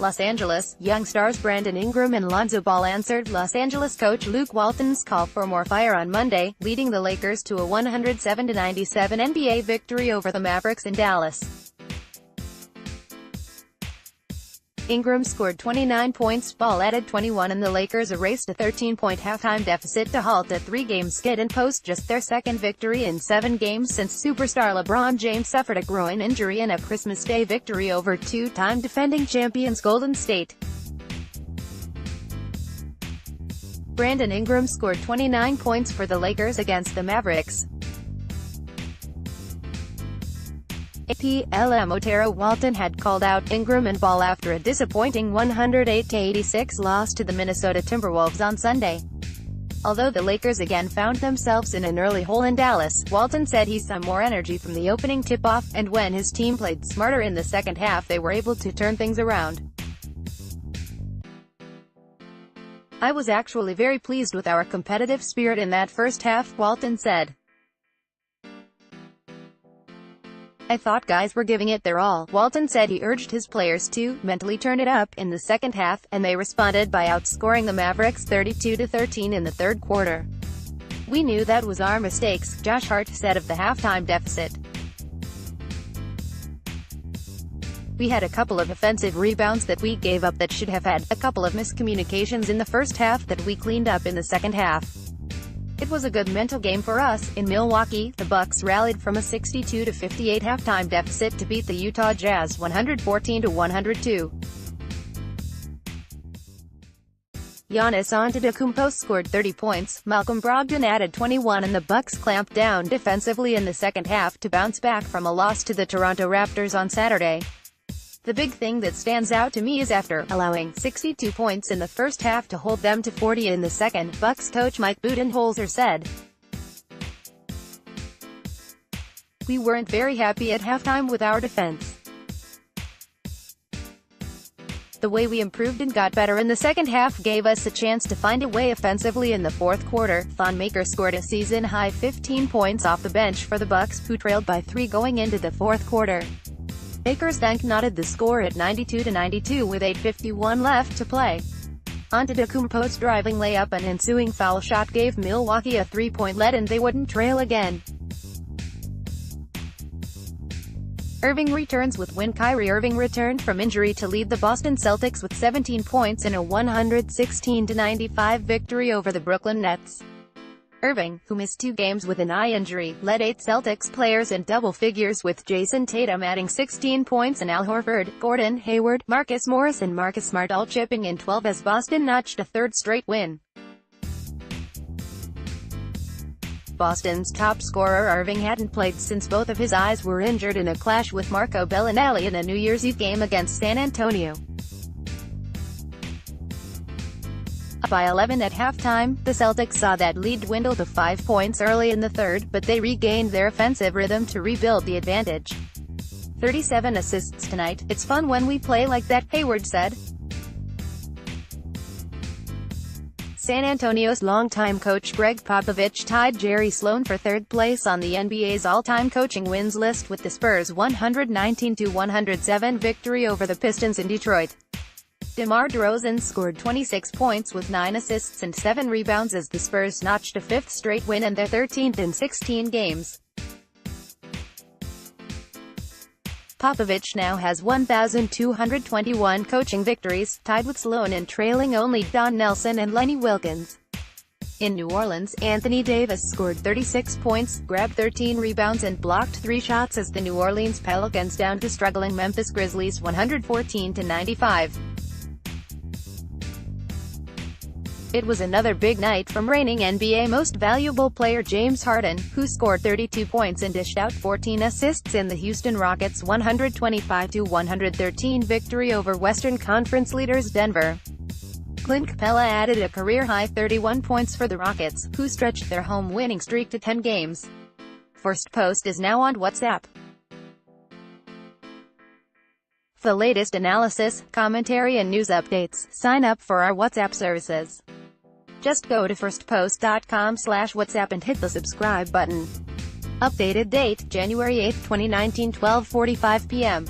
Los Angeles. Young stars Brandon Ingram and Lonzo Ball answered Los Angeles coach Luke Walton's call for more fire on Monday, leading the Lakers to a 107-97 NBA victory over the Mavericks in Dallas. Ingram scored 29 points, Ball added 21 and the Lakers erased a 13-point halftime deficit to halt a three-game skid and post just their second victory in 7 games since superstar LeBron James suffered a groin injury in a Christmas Day victory over two-time defending champions Golden State. Brandon Ingram scored 29 points for the Lakers against the Mavericks. APLM Otero Walton had called out Ingram and Ball after a disappointing 108-86 loss to the Minnesota Timberwolves on Sunday. Although the Lakers again found themselves in an early hole in Dallas, Walton said he saw more energy from the opening tip-off, and when his team played smarter in the second half they were able to turn things around. "I was actually very pleased with our competitive spirit in that first half," Walton said. "I thought guys were giving it their all." Walton said he urged his players to mentally turn it up in the second half, and they responded by outscoring the Mavericks 32-13 in the third quarter. "We knew that was our mistakes," Josh Hart said of the halftime deficit. "We had a couple of offensive rebounds that we gave up that should have had, a couple of miscommunications in the first half that we cleaned up in the second half. It was a good mental game for us." In Milwaukee, the Bucks rallied from a 62-58 halftime deficit to beat the Utah Jazz 114-102. Giannis Antetokounmpo scored 30 points, Malcolm Brogdon added 21 and the Bucks clamped down defensively in the second half to bounce back from a loss to the Toronto Raptors on Saturday. "The big thing that stands out to me is after allowing 62 points in the first half to hold them to 40 in the second," Bucks coach Mike Budenholzer said. "We weren't very happy at halftime with our defense. The way we improved and got better in the second half gave us a chance to find a way offensively in the fourth quarter." Thon Maker scored a season-high 15 points off the bench for the Bucks, who trailed by 3 going into the fourth quarter. Lakers then knotted the score at 92-92 with 8:51 left to play. Antetokounmpo's driving layup and ensuing foul shot gave Milwaukee a 3-point lead and they wouldn't trail again. Irving returns with win. Kyrie Irving returned from injury to lead the Boston Celtics with 17 points in a 116-95 victory over the Brooklyn Nets. Irving, who missed 2 games with an eye injury, led 8 Celtics players in double figures with Jason Tatum adding 16 points and Al Horford, Gordon Hayward, Marcus Morris and Marcus Smart all chipping in 12 as Boston notched a 3rd straight win. Boston's top scorer Irving hadn't played since both of his eyes were injured in a clash with Marco Bellinelli in a New Year's Eve game against San Antonio. Up by 11 at halftime, the Celtics saw that lead dwindle to 5 points early in the third, but they regained their offensive rhythm to rebuild the advantage. 37 assists tonight. "It's fun when we play like that," Hayward said. San Antonio's longtime coach Greg Popovich tied Jerry Sloan for 3rd place on the NBA's all-time coaching wins list with the Spurs' 119-107 victory over the Pistons in Detroit. DeMar DeRozan scored 26 points with 9 assists and 7 rebounds as the Spurs notched a 5th straight win and their 13th in 16 games. Popovich now has 1,221 coaching victories, tied with Sloan and trailing only Don Nelson and Lenny Wilkins. In New Orleans, Anthony Davis scored 36 points, grabbed 13 rebounds and blocked 3 shots as the New Orleans Pelicans downed the struggling Memphis Grizzlies 114-95. It was another big night from reigning NBA Most Valuable Player James Harden, who scored 32 points and dished out 14 assists in the Houston Rockets' 125-113 victory over Western Conference leaders Denver. Clint Capella added a career-high 31 points for the Rockets, who stretched their home winning streak to 10 games. First Post is now on WhatsApp. For the latest analysis, commentary and news updates, sign up for our WhatsApp services. Just go to firstpost.com/WhatsApp and hit the subscribe button. Updated date, January 8, 2019, 12:45 p.m.